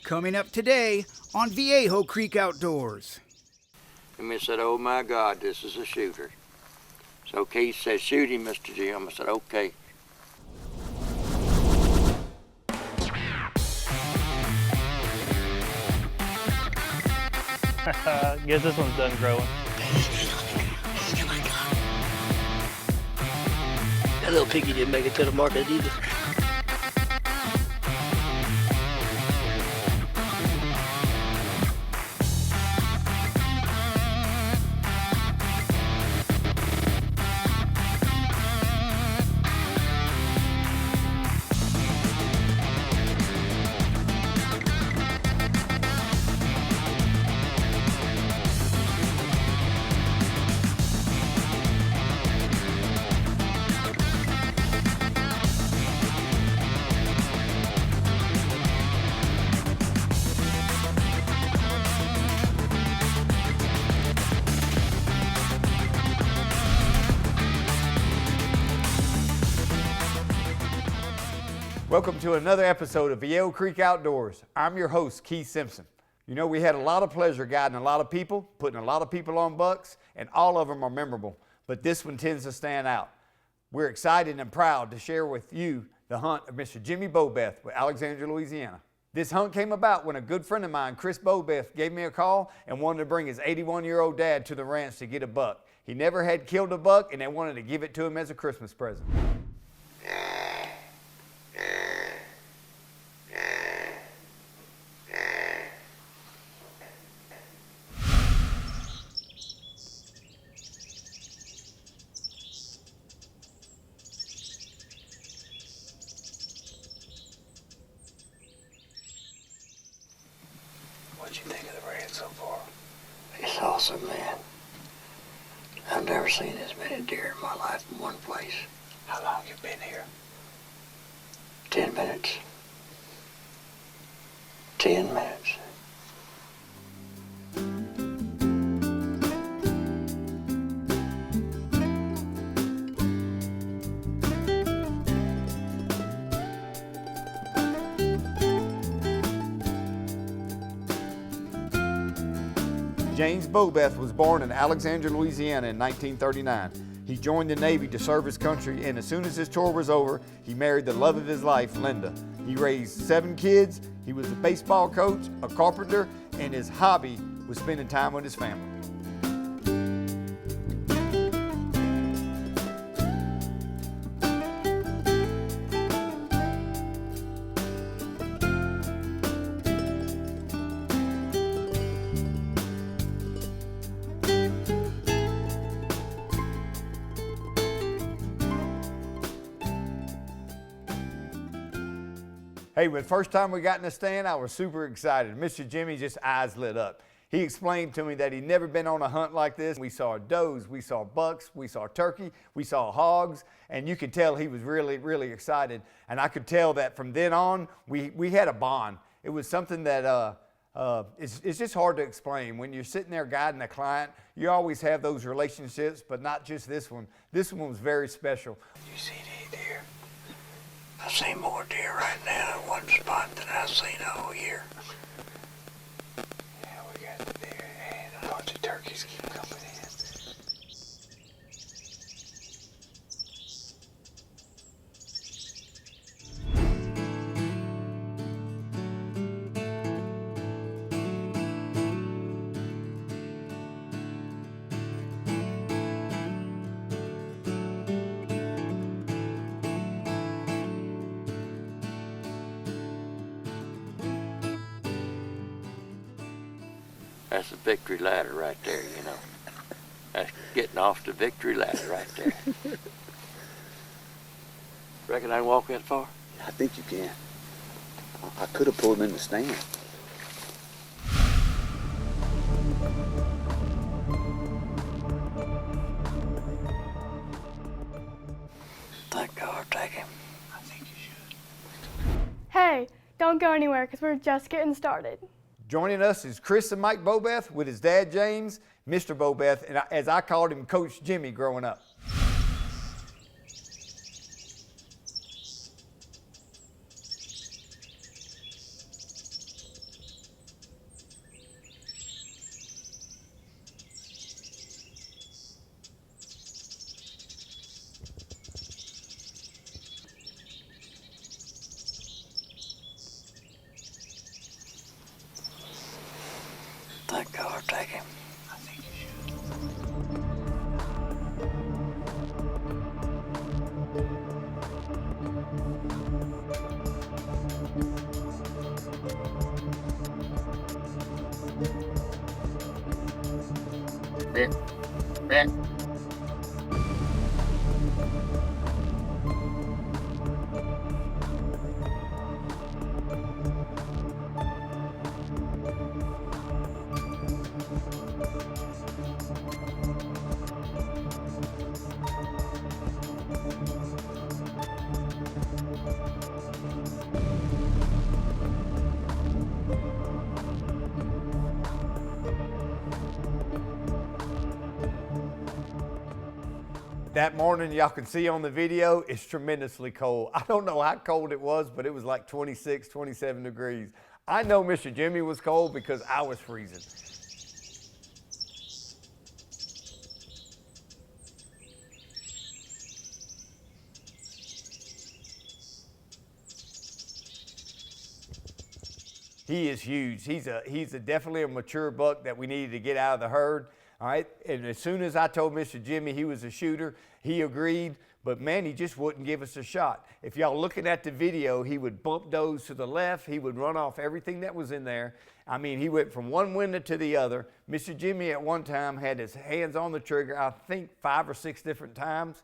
Coming up today on Viejo Creek Outdoors. And I said, oh my God, this is a shooter. So Keith said, shoot him, Mr. Jim. I said, okay. Guess this one's done growing. That little piggy didn't make it to the market either. Welcome to another episode of Viejo Creek Outdoors. I'm your host, Keith Simpson. You know, we had a lot of pleasure guiding a lot of people, putting a lot of people on bucks, and all of them are memorable, but this one tends to stand out. We're excited and proud to share with you the hunt of Mr. Jimmy Beaubouef with Alexandria, Louisiana. This hunt came about when a good friend of mine, Chris Beaubouef, gave me a call and wanted to bring his 81-year-old dad to the ranch to get a buck. He never had killed a buck, and they wanted to give it to him as a Christmas present. What'd you think of the ranch so far? It's awesome, man. I've never seen as many deer in my life in one place. How long you been here? 10 minutes. 10 minutes. James Beaubouef was born in Alexandria, Louisiana in 1939. He joined the Navy to serve his country, and as soon as his tour was over, he married the love of his life, Linda. He raised 7 kids, he was a baseball coach, a carpenter, and his hobby was spending time with his family. Hey, when the first time we got in the stand, I was super excited. Mr. Jimmy just eyes lit up. He explained to me that he'd never been on a hunt like this. We saw does, we saw bucks, we saw turkey, we saw hogs, and you could tell he was really, really excited. And I could tell that from then on, we had a bond. It was something that it's just hard to explain. When you're sitting there guiding a client, you always have those relationships, but not just this one. This one was very special. You seen any deer? I've seen more deer right now in one spot than I've seen all year. Yeah, we got the deer and a bunch of turkeys keep coming in. That's the victory ladder right there, you know. That's getting off the victory ladder right there. Reckon I can walk that far? I think you can. I could have pulled him in the stand. Thank God, take him. I think you should. Hey, don't go anywhere because we're just getting started. Joining us is Chris and Mike Beaubouef with his dad, James, Mr. Beaubouef, and as I called him, Coach Jimmy growing up. think I'll take him. I think you should. That morning, y'all can see on the video, it's tremendously cold. I don't know how cold it was, but it was like 26, 27 degrees. I know Mr. Jimmy was cold because I was freezing. He is huge. He's definitely a mature buck that we needed to get out of the herd. All right, and as soon as I told Mr. Jimmy he was a shooter, he agreed, but man, he just wouldn't give us a shot. If y'all looking at the video, he would bump those to the left, he would run off everything that was in there. I mean, he went from one window to the other. Mr. Jimmy at one time had his hands on the trigger, I think 5 or 6 different times.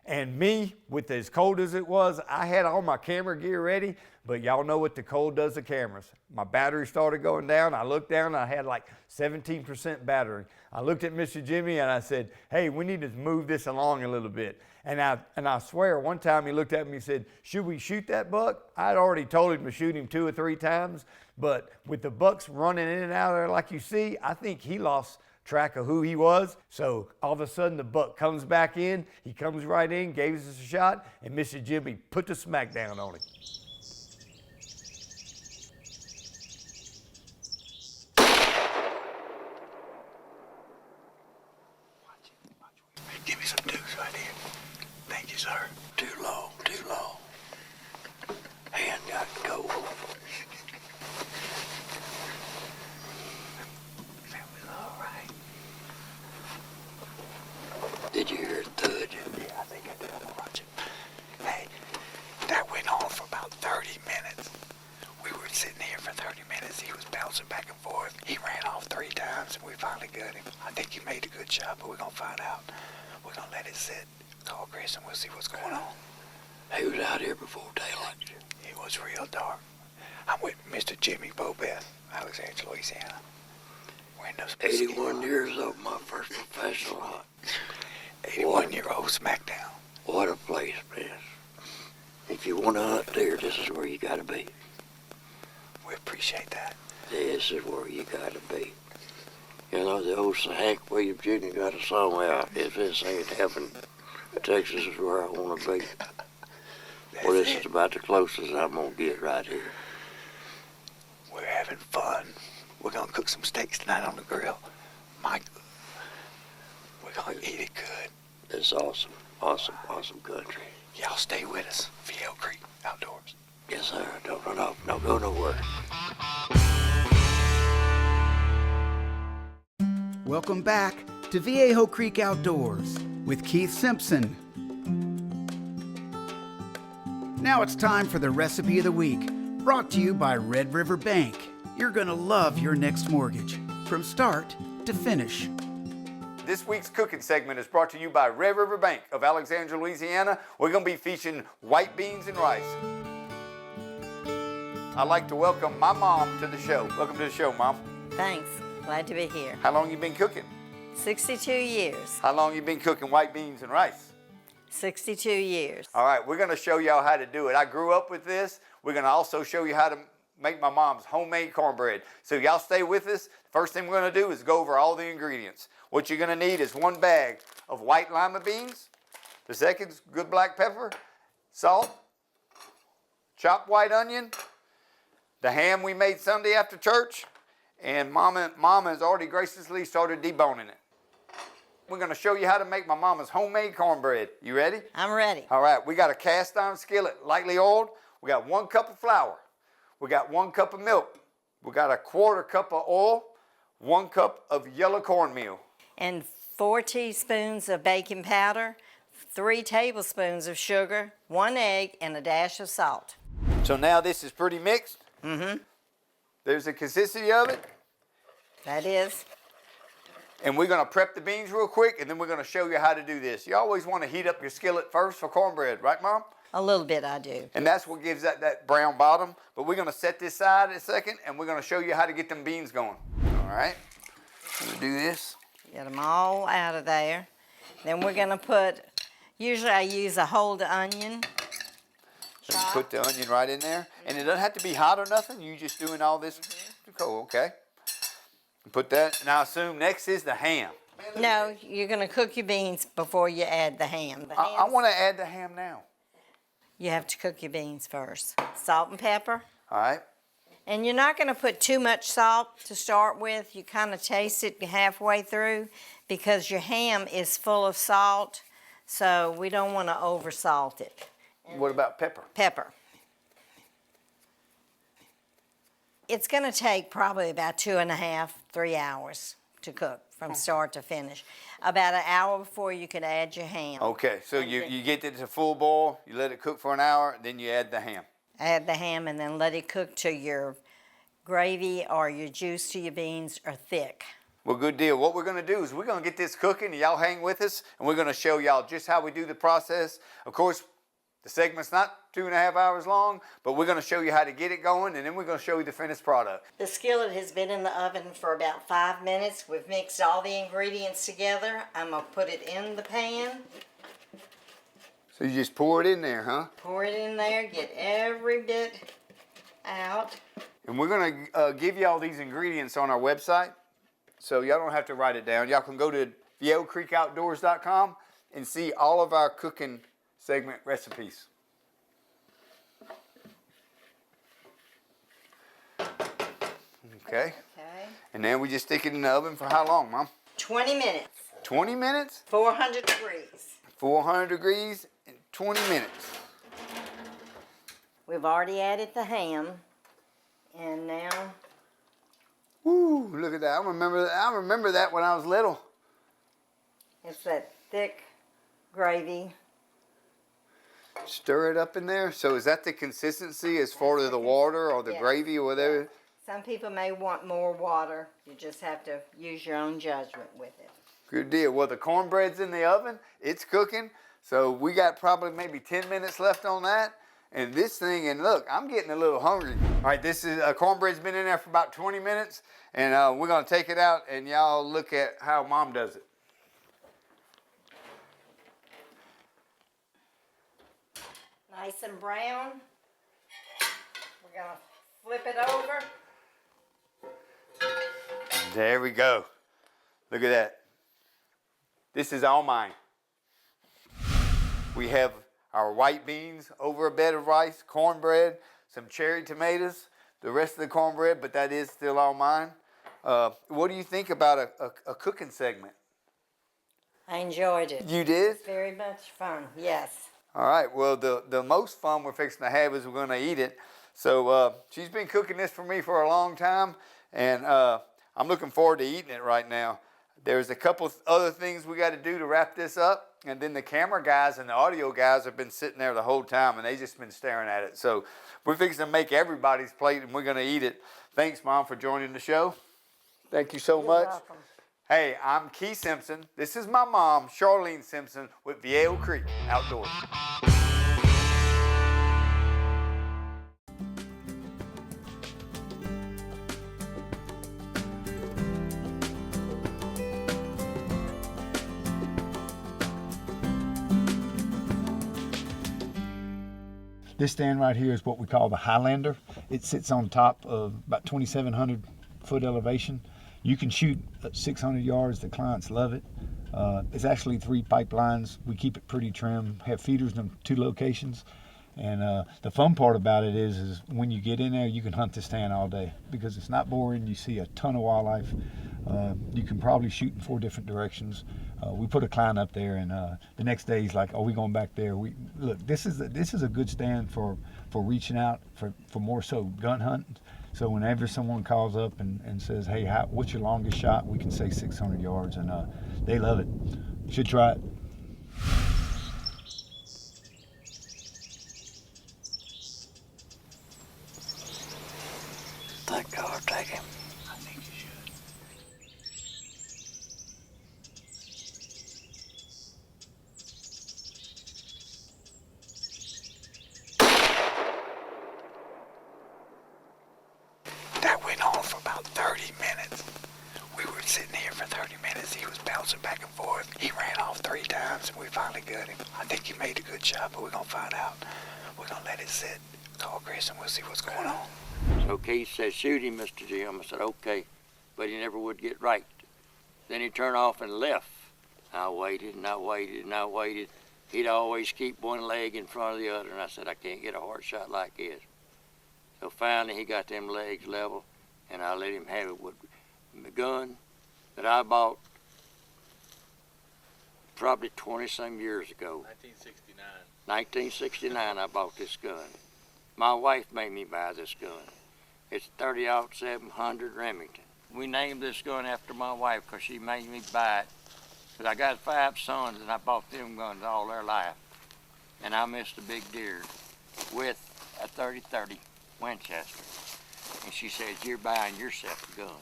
And me, with as cold as it was, I had all my camera gear ready, but y'all know what the cold does to cameras. My battery started going down. I looked down, I had like 17% battery. I looked at Mr. Jimmy and I said, hey, we need to move this along a little bit. And I swear, one time he looked at me and said, should we shoot that buck? I'd already told him to shoot him 2 or 3 times, but with the bucks running in and out of there like you see, I think he lost track of who he was. So all of a sudden the buck comes back in, he comes right in, gave us a shot, and Mr. Jimmy put the smack down on him. Give me some deuce right here. Thank you, sir. Too long, too long. Hand got cold. That was all right. Did you hear it thud? Yeah, I think I did. Watch it. Hey, that went on for about 30 minutes. We were sitting here for 30 minutes. He was bouncing back and forth. He ran off 3 times, and we finally got him. I think he made a good shot, but we're going to find out. We're going to let it sit. Call Chris, and we'll see what's going on. He was out here before daylight. It was real dark. I'm with Mr. Jimmy Beaubouef, Alexandria, Louisiana. We're in those 81 years old, my first professional hunt. 81-year-old smackdown. What a place, man. If you want to hunt deer, this is where you got to be. We appreciate that. This is where you got to be. You know, the old 𝐒𝐏𝐿 Jr. got a song out, if this ain't heaven, Texas is where I want to be. Well, this is about the closest I'm going to get right here. We're having fun. We're going to cook some steaks tonight on the grill. We're going to eat it good. It's awesome, awesome, awesome country. Y'all stay with us. Viejo Creek Outdoors. Yes, sir. Don't run off. Don't go nowhere. Welcome back to Viejo Creek Outdoors with Keith Simpson. Now it's time for the recipe of the week, brought to you by Red River Bank. You're going to love your next mortgage, from start to finish. This week's cooking segment is brought to you by Red River Bank of Alexandria, Louisiana. We're going to be featuring white beans and rice. I'd like to welcome my mom to the show. Welcome to the show, Mom. Thanks. Glad to be here. How long you been cooking? 62 years. How long you been cooking white beans and rice? 62 years. All right, we're going to show y'all how to do it. I grew up with this. We're going to also show you how to make my mom's homemade cornbread. So y'all stay with us. First thing we're going to do is go over all the ingredients. What you're going to need is 1 bag of white lima beans. The second's good black pepper, salt, chopped white onion, the ham we made Sunday after church, and Mama has already graciously started deboning it. We're going to show you how to make my mama's homemade cornbread. You ready? I'm ready. All right, we got a cast iron skillet, lightly oiled. We got 1 cup of flour. We got 1 cup of milk. We got a 1/4 cup of oil, 1 cup of yellow cornmeal, And 4 teaspoons of baking powder, 3 tablespoons of sugar, 1 egg, and a dash of salt. So now this is pretty mixed. There's the consistency of it. That is. And we're gonna prep the beans real quick, and then we're gonna show you how to do this. You always wanna heat up your skillet first for cornbread, right, Mom? A little bit I do. And that's what gives that brown bottom. But we're gonna set this aside in a second, and we're gonna show you how to get them beans going. All right, I'm gonna do this. Get them all out of there. Then we're gonna put, usually I use a whole onion. So you put the onion right in there. And it doesn't have to be hot or nothing. You just doing all this. Cool, okay. Put that, and I assume next is the ham. No, you're gonna cook your beans before you add the ham. I wanna add the ham now. You have to cook your beans first. Salt and pepper. All right. And you're not gonna put too much salt to start with. You kind of taste it halfway through because your ham is full of salt, so we don't wanna over salt it. What about pepper? Pepper. It's gonna take probably about 2.5, 3 hours to cook from start to finish. About an hour before you can add your ham. Okay, so you get it to full boil, you let it cook for an hour, then you add the ham. Add the ham and then let it cook till your gravy or your juice to your beans are thick. Well, good deal. What we're gonna do is we're gonna get this cooking, and y'all hang with us, and we're gonna show y'all just how we do the process. Of course, the segment's not 2.5 hours long, but we're gonna show you how to get it going, and then we're gonna show you the finished product. The skillet has been in the oven for about 5 minutes. We've mixed all the ingredients together. I'm gonna put it in the pan, So you just pour it in there, huh? pour it in there, get every bit out. And we're gonna give y'all these ingredients on our website, so y'all don't have to write it down. Y'all can go to 𝐕𝐆_𝐶REEKOutdoors.com and see all of our cooking segment recipes. Okay. Okay. And then we just stick it in the oven for how long, Mom? 20 minutes, 20 minutes? 400 degrees. 400 degrees in 20 minutes. We've already added the ham, and now Woo, look at that. I remember that when I was little. it's that thick gravy. Stir it up in there. So is that the consistency as far as the water or the Yeah. gravy or whatever? Some people may want more water. You just have to use your own judgment with it. Good deal. Well, the cornbread's in the oven. It's cooking. So we got probably maybe 10 minutes left on that. And this thing, and look, I'm getting a little hungry. All right, this is cornbread's been in there for about 20 minutes. And we're going to take it out and y'all look at how Mom does it. Nice and brown. We're gonna flip it over. There we go. Look at that. This is all mine. We have our white beans over a bed of rice, cornbread, some cherry tomatoes, the rest of the cornbread, but that is still all mine. What do you think about a cooking segment? I enjoyed it. You did? Very much fun, yes. All right, well, the most fun we're fixing to have is we're going to eat it. So she's been cooking this for me for a long time, and I'm looking forward to eating it right now. There's a couple other things we got to do to wrap this up, and then the camera guys and the audio guys have been sitting there the whole time, and they just been staring at it. So we're fixing to make everybody's plate, and we're going to eat it. Thanks, Mom, for joining the show. Thank you so much. Welcome. Hey, I'm Keith Simpson. This is my mom, Charlene Simpson, with Viejo Creek Outdoors. This stand right here is what we call the Highlander. It sits on top of about 2,700 foot elevation. You can shoot at 600 yards. The clients love it. It's actually 3 pipelines. We keep it pretty trim. Have feeders in 2 locations. And the fun part about it is when you get in there, you can hunt the stand all day because it's not boring. You see a ton of wildlife. You can probably shoot in 4 different directions. We put a client up there, and the next day he's like, "Are we going back there?" Look. This is a good stand for reaching out for more so gun hunting. So whenever someone calls up and says, hey, what's your longest shot? We can say 600 yards, and they love it. Should try it. Thank God, take him. I think you should. That went on for about 30 minutes. We were sitting here for 30 minutes. He was bouncing back and forth. He ran off 3 times, and we finally got him. I think he made a good shot, but we're going to find out. We're going to let it sit. Call Chris, and we'll see what's going on. So Keith said, shoot him, Mr. Jim. I said, okay. But he never would get right. Then he turned off and left. I waited and I waited and I waited. He'd always keep one leg in front of the other, and I said, I can't get a hard shot like this. So finally he got them legs level, and I let him have it with the gun that I bought probably 20-some years ago. 1969. 1969 I bought this gun. My wife made me buy this gun. It's 30-07 Remington. We named this gun after my wife because she made me buy it. But I got 5 sons, and I bought them guns all their life. And I missed a big deer with a 30-30 Winchester. And she said, you're buying yourself a gun.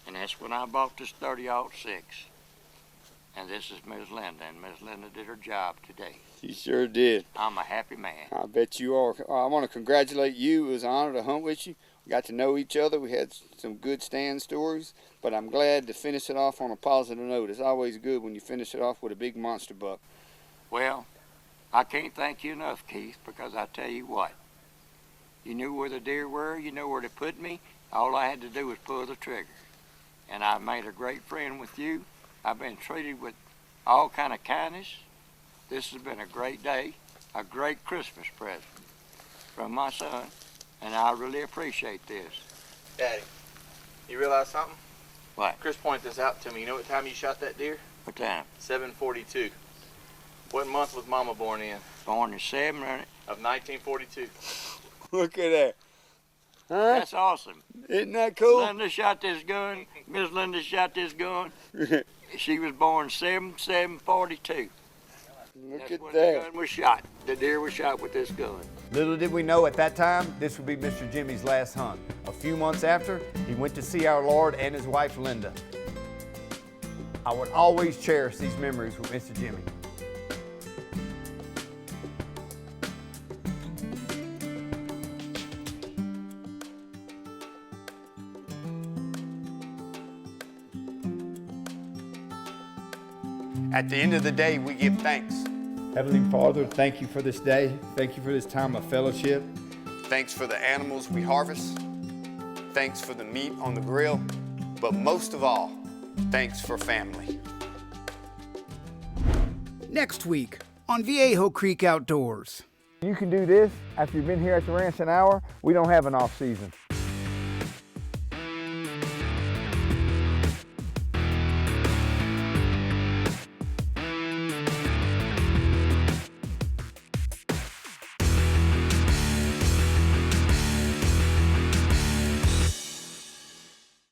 And that's when I bought this 30-06. And this is Ms. Linda, and Ms. Linda did her job today. She sure did. I'm a happy man. I bet you are. I want to congratulate you. It was an honor to hunt with you. We got to know each other. We had some good stand stories, but I'm glad to finish it off on a positive note. It's always good when you finish it off with a big monster buck. Well, I can't thank you enough, Keith, because I tell you what, you knew where the deer were, you knew where to put me. All I had to do was pull the trigger. And I made a great friend with you. I've been treated with all kind of kindness. This has been a great day, a great Christmas present from my son, and I really appreciate this. Daddy, you realize something? What? Chris pointed this out to me. You know what time you shot that deer? What time? 7:42. What month was Mama born in? Born in 7 of 1942. Look at that. Huh? That's awesome. Isn't that cool? Linda shot this gun. Miss Linda shot this gun. She was born 7/7/42. Look That's at when that. the gun was shot. The deer was shot with this gun. Little did we know at that time, this would be Mr. Jimmy's last hunt. A few months after, he went to see our Lord and his wife, Linda. I would always cherish these memories with Mr. Jimmy. At the end of the day, we give thanks. Heavenly Father, thank you for this day. Thank you for this time of fellowship. Thanks for the animals we harvest. Thanks for the meat on the grill. But most of all, thanks for family. Next week on Viejo Creek Outdoors. You can do this after you've been here at the ranch an hour. We don't have an off season.